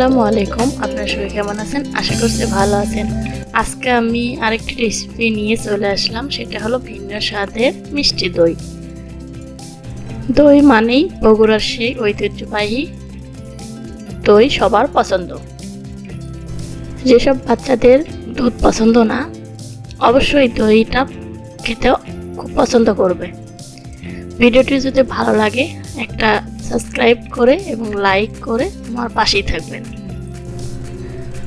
আসসালামু আলাইকুম। আপনারা সবাই কেমন আছেন? আশা করছি ভালো আছেন। আজকে আমি আরেকটি রেসিপি নিয়ে চলে আসলাম, সেটা হলো ভিন্ন স্বাদের মিষ্টি দই। দই মানেই বগুড়ার সেই ঐতিহ্যবাহী দই সবার পছন্দ। যেসব বাচ্চাদের দুধ পছন্দ না, অবশ্যই দইটা খেতে খুব পছন্দ করবে। ভিডিওটি যদি ভালো লাগে একটা সাবস্ক্রাইব করে এবং লাইক করে আমার পাশেই থাকবেন।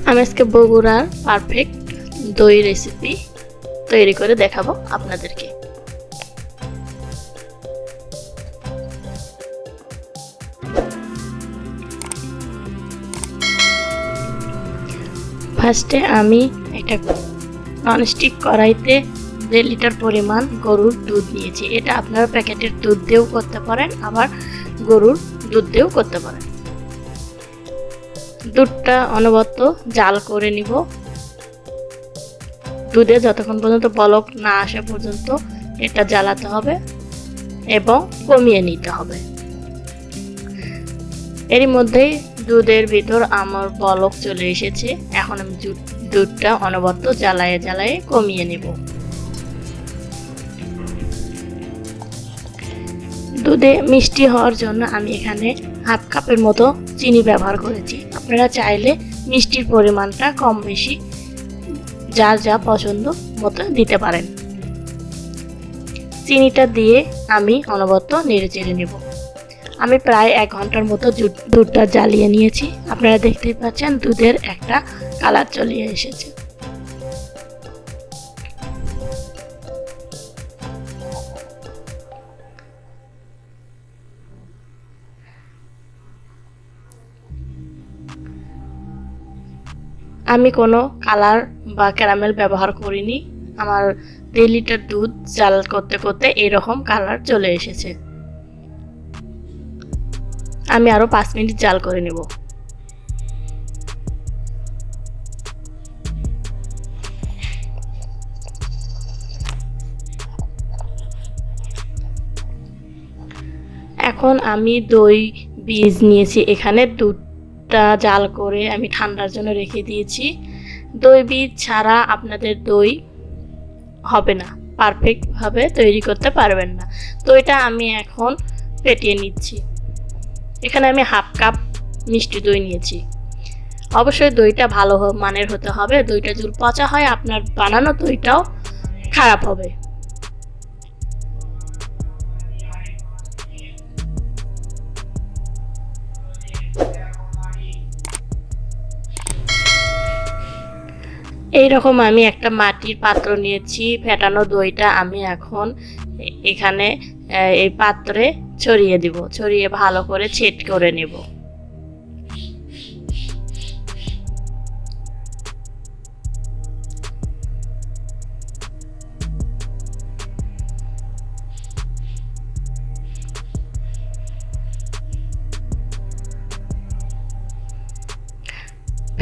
আমি আজকে বগুড়ার পারফেক্ট দই রেসিপি তৈরি করে দেখাবো আপনাদেরকে। ফার্স্টে আমি একটা ননস্টিক কড়াইতে 1.5 লিটার পরিমাণ গরুর দুধ নিয়েছি। এটা আপনারা প্যাকেটের দুধ দিয়েও করতে পারেন, আবার গরুর দুধ দিয়েও করতে পারেন। দুধটা অনবরত জাল করে নিব। দুধে যতক্ষণ পর্যন্ত বলক না আসা পর্যন্ত এটা জ্বালাতে হবে এবং কমিয়ে নিতে হবে। এরই মধ্যেই দুধের ভিতর আমার বলক চলে এসেছে। এখন আমি দুধটা অনবরত জ্বালায়ে কমিয়ে নেব। দুধে মিষ্টি হওয়ার জন্য আমি এখানে হাফ কাপের মতো চিনি ব্যবহার করেছি। আপনারা চাইলে মিষ্টির পরিমাণটা কম বেশি যার যা পছন্দ মতো দিতে পারেন। চিনিটা দিয়ে আমি অনবরত নেড়েচেড়ে নেব। আমি প্রায় 1 ঘন্টার মতো দুধটা জ্বালিয়ে নিয়েছি। আপনারা দেখতেই পাচ্ছেন দুধের একটা কালার চলে এসেছে। আমি কোনো কালার বা ক্যারামেল ব্যবহার করিনি। আমার 1.5 লিটার দুধ জাল করতে করতে এরকম কালার চলে এসেছে। আমি আরো 5 মিনিট জাল করে নেব। এখন আমি দই বীজ নিয়েছি। এখানে দুধটা জাল করে আমি ঠান্ডার জন্য রেখে দিয়েছি। দই বীজ ছাড়া আপনাদের দই হবে না, পারফেক্টভাবে তৈরি করতে পারবেন না। দইটা আমি এখন ফেটিয়ে নিচ্ছি। এখানে আমি হাফ কাপ মিষ্টি দই নিয়েছি। অবশ্যই দইটা ভালো মানের হতে হবে। দইটা যদি পচা হয় আপনার বানানো দইটাও খারাপ হবে। এইরকম আমি একটা মাটির পাত্র নিয়েছি। ফেটানো দইটা আমি এখন এখানে এই পাত্রে ছড়িয়ে দিব। ছড়িয়ে ভালো করে ছেট করে নেব।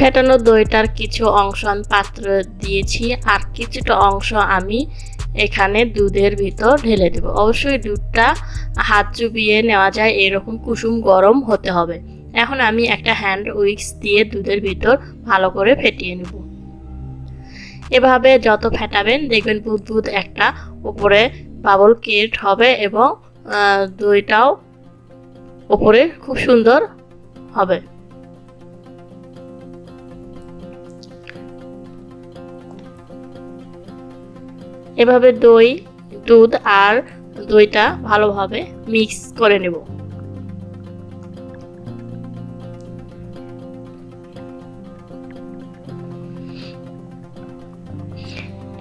ফেটানো দইটার কিছু অংশ আমি পাত্র দিয়েছি, আর কিছুটা অংশ আমি এখানে দুধের ভিতর ঢেলে দেব। অবশ্যই দুধটা হাত চুবিয়ে নেওয়া যায়, এরকম কুসুম গরম হতে হবে। এখন আমি একটা হ্যান্ড উইক্স দিয়ে দুধের ভিতর ভালো করে ফেটিয়ে নেব। এভাবে যত ফেটাবেন দেখবেন বুদবুদ একটা উপরে বাবল ক্রিয়েট হবে এবং দইটাও উপরে খুব সুন্দর হবে। এভাবে দুধ আর দইটা ভালোভাবে মিক্স করে নেব।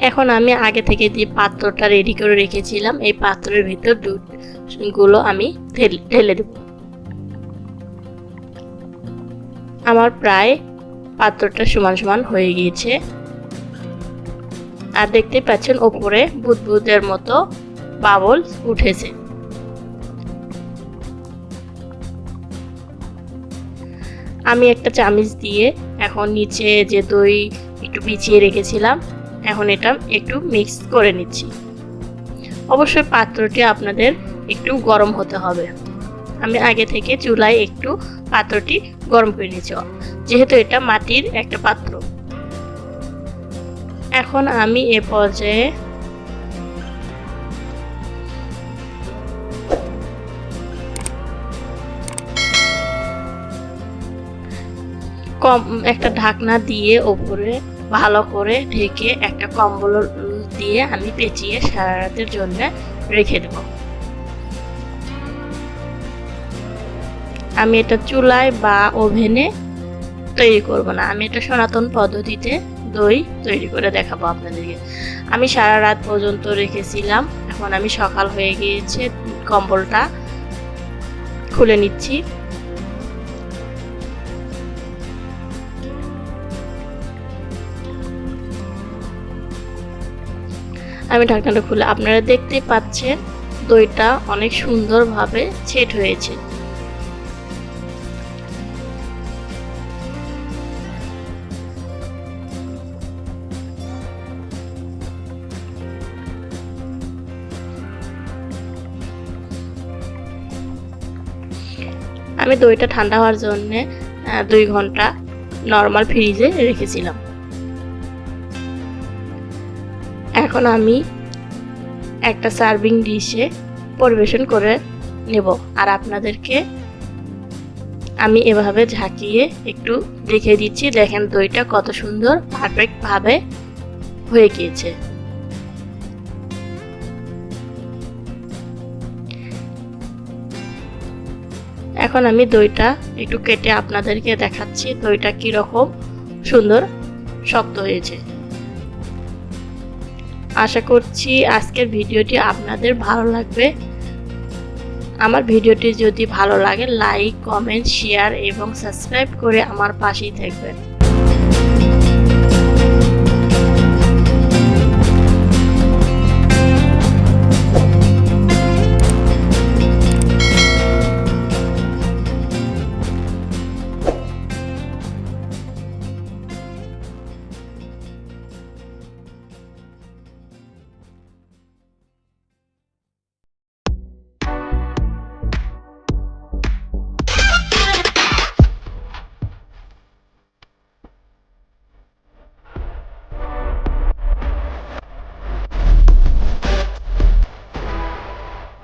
এখন আমি আগে থেকে যে পাত্রটা রেডি করে রেখেছিলাম, এই পাত্রের ভিতর দুধগুলো আমি ঢেলে দেব। আমার প্রায় পাত্রটা সমান সমান হয়ে গিয়েছে। আর দেখতে পাচ্ছেন উপরে বুদবুদের মতো বাবল উঠেছে। আমি একটা চামচ দিয়ে এখন নিচে যে দই একটু বিছিয়ে রেখেছিলাম, এখন এটা একটু মিক্স করে নিচ্ছি। অবশ্যই পাত্রটি আপনাদের একটু গরম হতে হবে। আমি আগে থেকে চুলায় একটু পাত্রটি গরম করে নিয়েছি, যেহেতু এটা মাটির একটা পাত্র। এখন আমি এ পর্যায়ে একটা ঢাকনা দিয়ে উপরে ভালো করে ঢেকে একটা কম্বল দিয়ে আমি পেঁচিয়ে সারা রাতের জন্য রেখে দেব। আমি এটা চুলায় বা ওভেনে তৈরি করব না, আমি এটা সনাতন পদ্ধতিতে দই তৈরি করে দেখাবো আপনাদেরকে। আমি সারা রাত পর্যন্ত রেখেছিলাম, এখন আমি সকাল হয়ে গিয়েছে, কম্বলটা খুলে নিচ্ছি। আমি ঢাকনাটা খুলে আপনারা দেখতে পাচ্ছেন দইটা অনেক সুন্দরভাবে সেট হয়েছে। আমি দইটা ঠান্ডা হওয়ার জন্য 2 ঘন্টা নরমাল ফ্রিজে রেখেছিলাম। এখন আমি একটা সার্ভিং ডিশে পরিবেশন করে নেব, আর আপনাদেরকে আমি এভাবে ঝাঁকিয়ে একটু দেখিয়ে দিচ্ছি। দেখেন দইটা কত সুন্দর পারফেক্ট ভাবে হয়ে গিয়েছে। এখন আমি দইটা একটু কেটে আপনাদেরকে দেখাচ্ছি দইটা কি রকম সুন্দর শক্ত হয়েছে। আশা করছি আজকের ভিডিওটি আপনাদের ভালো লাগবে। আমার ভিডিওটি যদি ভালো লাগে লাইক, কমেন্ট, শেয়ার এবং সাবস্ক্রাইব করে আমার পাশেই থাকবেন।